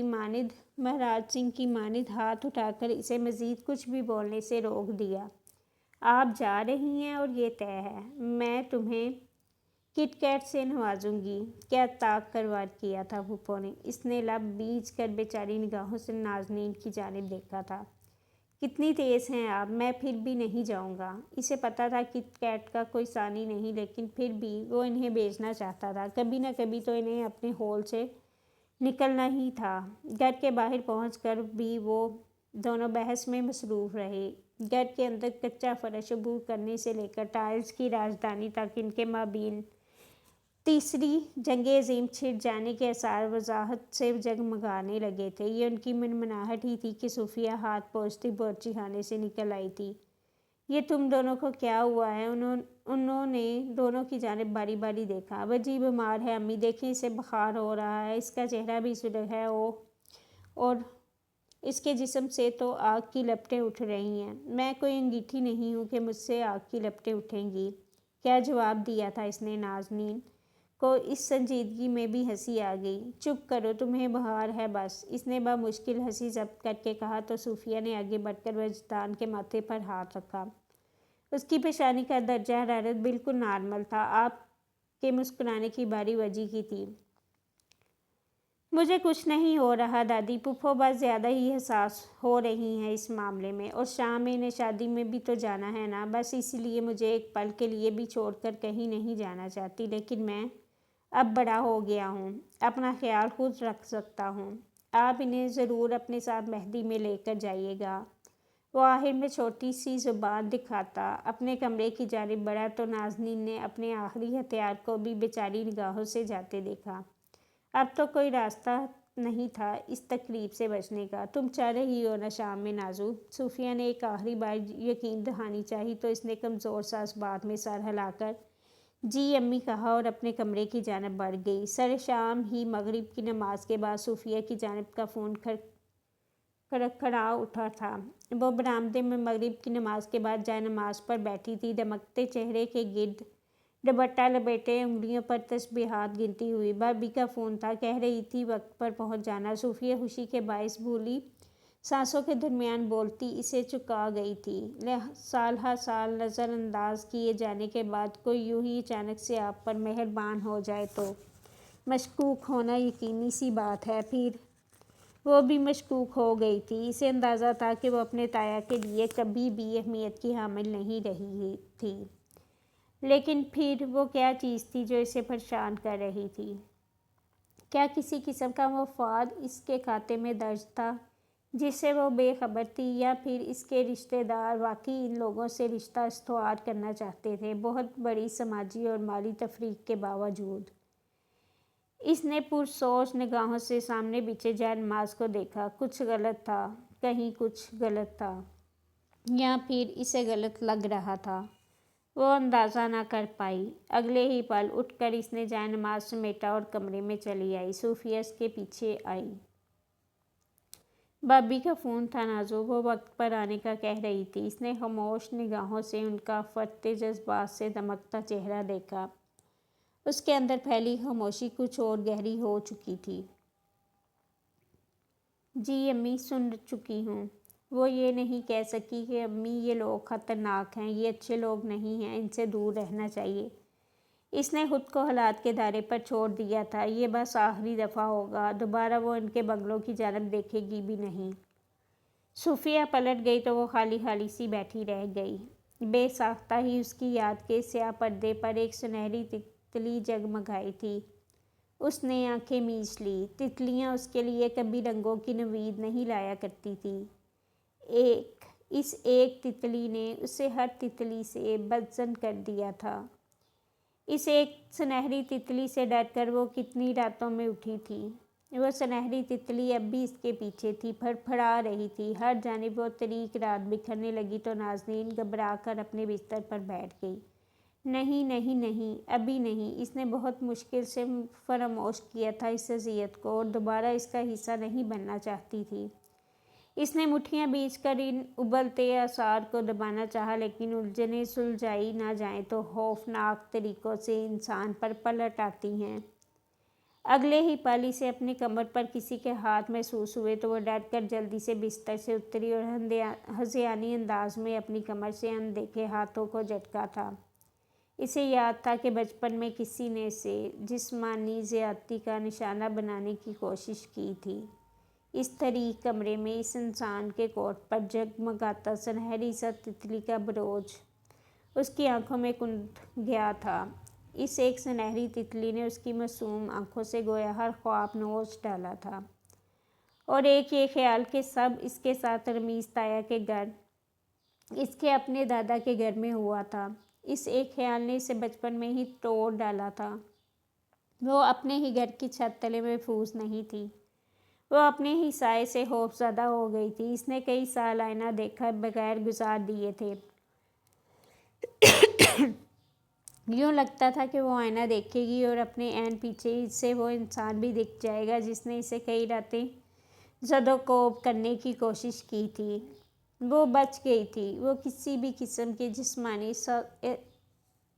[SPEAKER 1] کی مانند ہاتھ اٹھا کر اسے مزید کچھ بھی بولنے سے روک دیا۔ آپ جا رہی ہیں اور یہ طے ہے، میں تمہیں کٹ کیٹ سے نوازوں گی۔ کیا طاق کروار کیا تھا پھپھو نے؟ اس نے لب بیچ کر بیچاری نگاہوں سے نازنین کی جانب دیکھا تھا۔ کتنی تیز ہیں آپ، میں پھر بھی نہیں جاؤں گا۔ اسے پتا تھا کٹ کیٹ کا کوئی ثانی نہیں، لیکن پھر بھی وہ انہیں بھیجنا چاہتا تھا۔ کبھی نہ کبھی تو انہیں اپنے ہول سے نکلنا ہی تھا۔ گھر کے باہر پہنچ کر بھی وہ دونوں بحث میں مصروف رہے۔ گھر کے اندر کچا فرش عبور کرنے سے لے کر ٹائلز کی رازدانی تک ان کے مابین تیسری جنگ عظیم چھڑ جانے کے آثار وضاحت سے جگمگانے لگے تھے۔ یہ ان کی منمناہٹ ہی تھی کہ صوفیہ ہاتھ پوچھتی باورچی خانے سے نکل آئی تھی۔ یہ تم دونوں کو کیا ہوا ہے؟ انہوں نے دونوں کی جانب باری باری دیکھا۔ وجی بیمار ہے امی، دیکھیں اسے بخار ہو رہا ہے، اس کا چہرہ بھی سرخ ہے اور اس کے جسم سے تو آگ کی لپٹیں اٹھ رہی ہیں۔ میں کوئی انگیٹھی نہیں ہوں کہ مجھ سے آگ کی لپٹیں اٹھیں گی۔ کیا جواب دیا تھا اس نے؟ نازنین کو اس سنجیدگی میں بھی ہنسی آ گئی۔ چپ کرو، تمہیں بخار ہے بس، اس نے بامشکل ہنسی ضبط کر کے کہا تو صوفیہ نے آگے بڑھ کر وجدان کے ماتھے پر ہاتھ رکھا۔ اس کی پیشانی کا درجہ حرارت بالکل نارمل تھا۔ آپ کے مسکرانے کی باری وجی کی تھی۔ مجھے کچھ نہیں ہو رہا دادی، پھپھو بس زیادہ ہی حساس ہو رہی ہیں اس معاملے میں، اور شام میں انہیں شادی میں بھی تو جانا ہے نا، بس اسی لیے مجھے ایک پل کے لیے بھی چھوڑ کر کہیں نہیں جانا چاہتی، لیکن میں اب بڑا ہو گیا ہوں، اپنا خیال خود رکھ سکتا ہوں۔ آپ انہیں ضرور اپنے ساتھ مہدی میں لے کر جائیے گا۔ وہ آخر میں چھوٹی سی زبان دکھاتا اپنے کمرے کی جانب بڑھا تو نازنین نے اپنے آخری ہتھیار کو بھی بیچاری نگاہوں سے جاتے دیکھا۔ اب تو کوئی راستہ نہیں تھا اس تقریب سے بچنے کا۔ تم چل رہی ہو نا شام میں نازو؟ صوفیہ نے ایک آخری بار یقین دہانی چاہی تو اس نے کمزور سا اس بات میں سر ہلا کر جی امی کہا اور اپنے کمرے کی جانب بڑھ گئی۔ سر شام ہی مغرب کی نماز کے بعد صوفیہ کی جانب کا فون کھڑکھڑا اٹھا تھا۔ وہ برآمدے میں مغرب کی نماز کے بعد جائے نماز پر بیٹھی تھی، دمکتے چہرے کے گرد دوپٹہ لپیٹے، انگلیوں پر تسبیحات گنتی ہوئی۔ بھابھی کا فون تھا، کہہ رہی تھی وقت پر پہنچ جانا۔ صوفیہ خوشی کے باعث بھولی سانسوں کے درمیان بولتی اسے چکا گئی تھی۔ سال ہر سال نظر انداز کیے جانے کے بعد کوئی یوں ہی اچانک سے آپ پر مہربان ہو جائے تو مشکوک ہونا یقینی سی بات ہے۔ پھر وہ بھی مشکوک ہو گئی تھی۔ اسے اندازہ تھا کہ وہ اپنے تایا کے لیے کبھی بھی اہمیت کی حامل نہیں رہی تھی۔ لیکن پھر وہ کیا چیز تھی جو اسے پریشان کر رہی تھی؟ کیا کسی قسم کا مفاد اس کے کھاتے میں درج تھا جس سے وہ بے خبر تھی، یا پھر اس کے رشتہ دار واقعی ان لوگوں سے رشتہ استوار کرنا چاہتے تھے؟ بہت بڑی سماجی اور مالی تفریق کے باوجود اس نے پرسوچ نگاہوں سے سامنے بچھے جائے نماز کو دیکھا۔ کچھ غلط تھا، کہیں کچھ غلط تھا، یا پھر اسے غلط لگ رہا تھا، وہ اندازہ نہ کر پائی۔ اگلے ہی پل اٹھ کر اس نے جائے نماز سمیٹا اور کمرے میں چلی آئی۔ صوفیہ اس کے پیچھے آئی۔ بابی کا فون تھا نازو، وہ وقت پر آنے کا کہہ رہی تھی۔ اس نے خاموش نگاہوں سے ان کا فرتے جذبات سے دمکتا چہرہ دیکھا۔ اس کے اندر پھیلی خاموشی کچھ اور گہری ہو چکی تھی۔ جی امی، سن چکی ہوں۔ وہ یہ نہیں کہہ سکی کہ امی یہ لوگ خطرناک ہیں، یہ اچھے لوگ نہیں ہیں، ان سے دور رہنا چاہیے۔ اس نے خود کو حالات کے دائرے پر چھوڑ دیا تھا۔ یہ بس آخری دفعہ ہوگا، دوبارہ وہ ان کے بنگلوں کی جانب دیکھے گی بھی نہیں۔ صوفیہ پلٹ گئی تو وہ خالی خالی سی بیٹھی رہ گئی۔ بے ساختہ ہی اس کی یاد کے سیاہ پردے پر ایک سنہری تتلی جگمگائی تھی۔ اس نے آنکھیں میچ لی۔ تتلیاں اس کے لیے کبھی رنگوں کی نوید نہیں لایا کرتی تھی۔ اس ایک تتلی نے اسے ہر تتلی سے بدظن کر دیا تھا۔ اس ایک سنہری تتلی سے ڈر کر وہ کتنی راتوں میں اٹھی تھی۔ وہ سنہری تتلی اب بھی اس کے پیچھے تھی، پھڑ پھڑا رہی تھی۔ ہر جانب وہ تاریک رات بکھرنے لگی تو نازنین گھبرا کر اپنے بستر پر بیٹھ گئی۔ نہیں نہیں نہیں، ابھی نہیں۔ اس نے بہت مشکل سے فراموش کیا تھا اس اذیت کو، اور دوبارہ اس کا حصہ نہیں بننا چاہتی تھی۔ اس نے مٹھیاں بیچ کر ان ابلتے اعصار کو دبانا چاہا، لیکن الجھنیں سلجھائی نہ جائیں تو خوفناک طریقوں سے انسان پر پلٹ آتی ہیں۔ اگلے ہی پل اسے اپنی کمر پر کسی کے ہاتھ محسوس ہوئے تو وہ ڈر کر جلدی سے بستر سے اتری اور ہذیانی انداز میں اپنی کمر سے اندیکھے ہاتھوں کو جھٹکا تھا۔ اسے یاد تھا کہ بچپن میں کسی نے اسے جسمانی زیادتی کا نشانہ بنانے کی کوشش کی تھی۔ اس تاریک کمرے میں اس انسان کے کوٹ پر جگمگاتا سنہری سا تتلی کا بروج اس کی آنکھوں میں کند گیا تھا۔ اس ایک سنہری تتلی نے اس کی معصوم آنکھوں سے گویا ہر خواب نوچ ڈالا تھا، اور ایک یہ خیال کہ سب اس کے ساتھ رمیز تایا کے گھر، اس کے اپنے دادا کے گھر میں ہوا تھا، اس ایک خیال نے اسے بچپن میں ہی توڑ ڈالا تھا۔ وہ اپنے ہی گھر کی چھت تلے محفوظ نہیں تھی، وہ اپنے ہی سائے سے خوف زدہ ہو گئی تھی۔ اس نے کئی سال آئینہ دیکھا بغیر گزار دیے تھے۔ یوں لگتا تھا کہ وہ آئینہ دیکھے گی اور اپنے عین پیچھے سے وہ انسان بھی دکھ جائے گا جس نے اسے کئی راتیں زد و کوب کرنے کی کوشش کی تھی۔ وہ بچ گئی تھی، وہ کسی بھی قسم کے جسمانی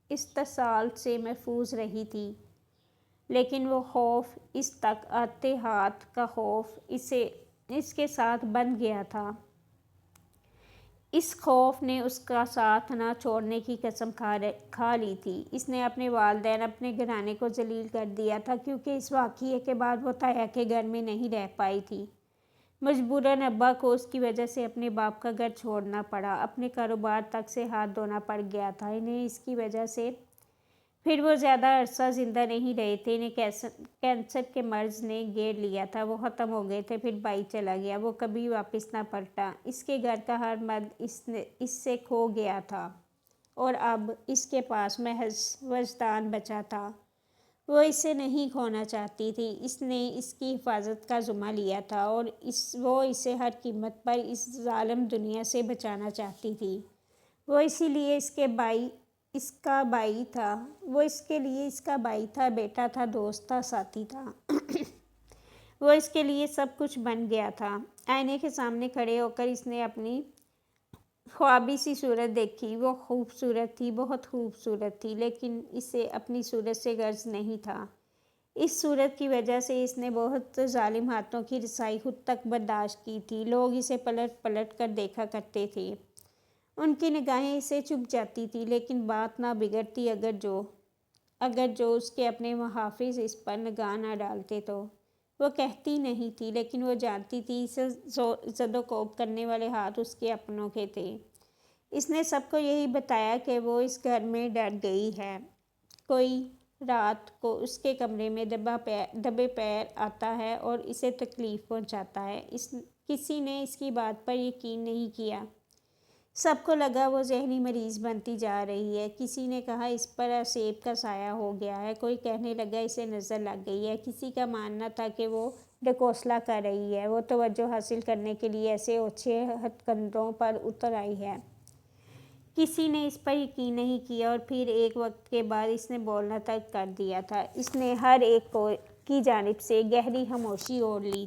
[SPEAKER 1] اتصال سے محفوظ رہی تھی، لیکن وہ خوف، اس تک آتے ہاتھ کا خوف، اس کے ساتھ بندھ گیا تھا۔ اس خوف نے اس کا ساتھ نہ چھوڑنے کی قسم کھا لی تھی۔ اس نے اپنے والدین، اپنے گھرانے کو ذلیل کر دیا تھا، کیونکہ اس واقعے کے بعد وہ تایا کے گھر میں نہیں رہ پائی تھی۔ مجبوراً ابا کو اس کی وجہ سے اپنے باپ کا گھر چھوڑنا پڑا، اپنے کاروبار تک سے ہاتھ دھونا پڑ گیا تھا انہیں اس کی وجہ سے۔ پھر وہ زیادہ عرصہ زندہ نہیں رہے تھے، انہیں کینسر کے مرض نے گھیر لیا تھا، وہ ختم ہو گئے تھے۔ پھر بھائی چلا گیا، وہ کبھی واپس نہ پلٹا۔ اس کے گھر کا ہر مرد اس سے کھو گیا تھا، اور اب اس کے پاس محض وجدان بچا تھا۔ وہ اسے نہیں کھونا چاہتی تھی، اس نے اس کی حفاظت کا ذمہ لیا تھا، اور وہ اسے ہر قیمت پر اس ظالم دنیا سے بچانا چاہتی تھی۔ وہ اسی لیے اس کا بھائی تھا، وہ اس کے لیے اس کا بھائی تھا، بیٹا تھا، دوست تھا، ساتھی تھا۔ وہ اس کے لیے سب کچھ بن گیا تھا۔ آئینے کے سامنے کھڑے ہو کر اس نے اپنی خوابی سی صورت دیکھی۔ وہ خوبصورت تھی، بہت خوبصورت تھی، لیکن اسے اپنی صورت سے غرض نہیں تھا۔ اس صورت کی وجہ سے اس نے بہت ظالم ہاتھوں کی رسائی خود تک برداشت کی تھی۔ لوگ اسے پلٹ پلٹ کر دیکھا کرتے تھے، ان کی نگاہیں اسے چبھ جاتی تھیں، لیکن بات نہ بگڑتی اگر جو اس کے اپنے محافظ اس پر نگاہ نہ ڈالتے تو۔ وہ کہتی نہیں تھی، لیکن وہ جانتی تھی اسے زد و کوب کرنے والے ہاتھ اس کے اپنوں کے تھے۔ اس نے سب کو یہی بتایا کہ وہ اس گھر میں ڈر گئی ہے، کوئی رات کو اس کے کمرے میں دبے پیر آتا ہے اور اسے تکلیف پہنچاتا ہے۔ کسی نے اس کی بات پر یقین نہیں کیا، سب کو لگا وہ ذہنی مریض بنتی جا رہی ہے۔ کسی نے کہا اس پر اسیب کا سایہ ہو گیا ہے، کوئی کہنے لگا اسے نظر لگ گئی ہے، کسی کا ماننا تھا کہ وہ ڈھکوسلا کر رہی ہے، وہ توجہ حاصل کرنے کے لیے ایسے اونچے ہتھ کنڈوں پر اتر آئی ہے۔ کسی نے اس پر یقین نہیں کیا اور پھر ایک وقت کے بعد اس نے بولنا ترک کر دیا تھا۔ اس نے ہر ایک کی جانب سے گہری خاموشی اوڑھ لی۔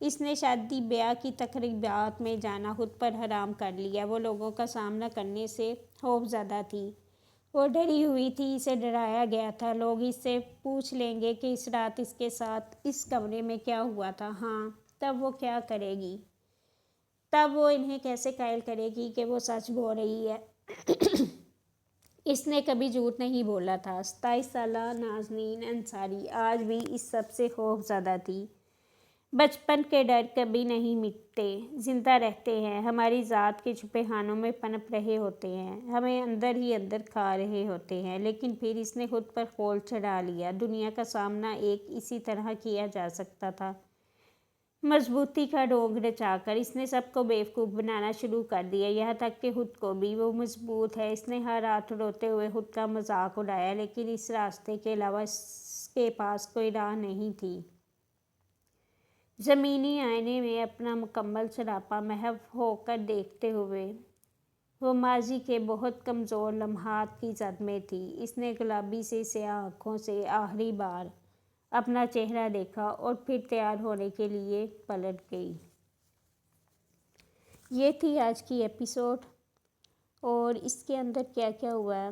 [SPEAKER 1] اس نے شادی بیاہ کی تقریبات میں جانا خود پر حرام کر لیا۔ وہ لوگوں کا سامنا کرنے سے خوف زدہ تھی، وہ ڈری ہوئی تھی، اسے ڈرایا گیا تھا۔ لوگ اس سے پوچھ لیں گے کہ اس رات اس کے ساتھ اس کمرے میں کیا ہوا تھا، ہاں، تب وہ کیا کرے گی؟ تب وہ انہیں کیسے قائل کرے گی کہ وہ سچ بول رہی ہے؟ اس نے کبھی جھوٹ نہیں بولا تھا۔ 27 سالہ نازنین انصاری آج بھی اس سب سے خوف زدہ تھی۔ بچپن کے ڈر کبھی نہیں مٹتے، زندہ رہتے ہیں، ہماری ذات کے چھپے خانوں میں پنپ رہے ہوتے ہیں، ہمیں اندر ہی اندر کھا رہے ہوتے ہیں۔ لیکن پھر اس نے خود پر خول چڑھا لیا۔ دنیا کا سامنا ایک اسی طرح کیا جا سکتا تھا، مضبوطی کا ڈھونگ رچا کر۔ اس نے سب کو بیوقوف بنانا شروع کر دیا، یہاں تک کہ خود کو بھی۔ وہ مضبوط ہے۔ اس نے ہر رات روتے ہوئے خود کا مذاق اڑایا، لیکن اس راستے کے علاوہ اس کے پاس کوئی راہ نہیں تھی۔ زمینی آئینے میں اپنا مکمل سراپا محو ہو کر دیکھتے ہوئے وہ ماضی کے بہت کمزور لمحات کی زد میں تھی۔ اس نے گلابی سے سیاہ آنکھوں سے آخری بار اپنا چہرہ دیکھا اور پھر تیار ہونے کے لیے پلٹ گئی۔ یہ تھی آج کی ایپیسوڈ، اور اس کے اندر کیا کیا ہوا ہے۔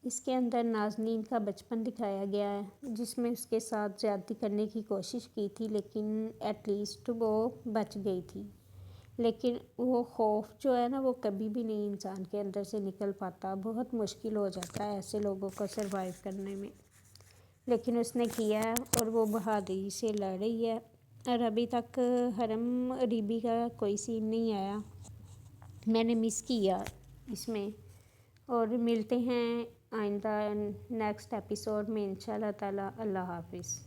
[SPEAKER 1] اس کے اندر نازنین کا بچپن دکھایا گیا ہے، جس میں اس کے ساتھ زیادتی کرنے کی کوشش کی تھی، لیکن ایٹ لیسٹ وہ بچ گئی تھی۔ لیکن وہ خوف جو ہے نا، وہ کبھی بھی نہیں انسان کے اندر سے نکل پاتا، بہت مشکل ہو جاتا ہے ایسے لوگوں کو سروائیو کرنے میں، لیکن اس نے کیا ہے اور وہ بہادری سے لڑ رہی ہے۔ اور ابھی تک حرم ریبی کا کوئی سین نہیں آیا، میں نے مس کیا اس میں۔ اور ملتے ہیں آئندہ نیکسٹ ایپیسوڈ میں انشاءاللہ تعالی۔ اللہ حافظ۔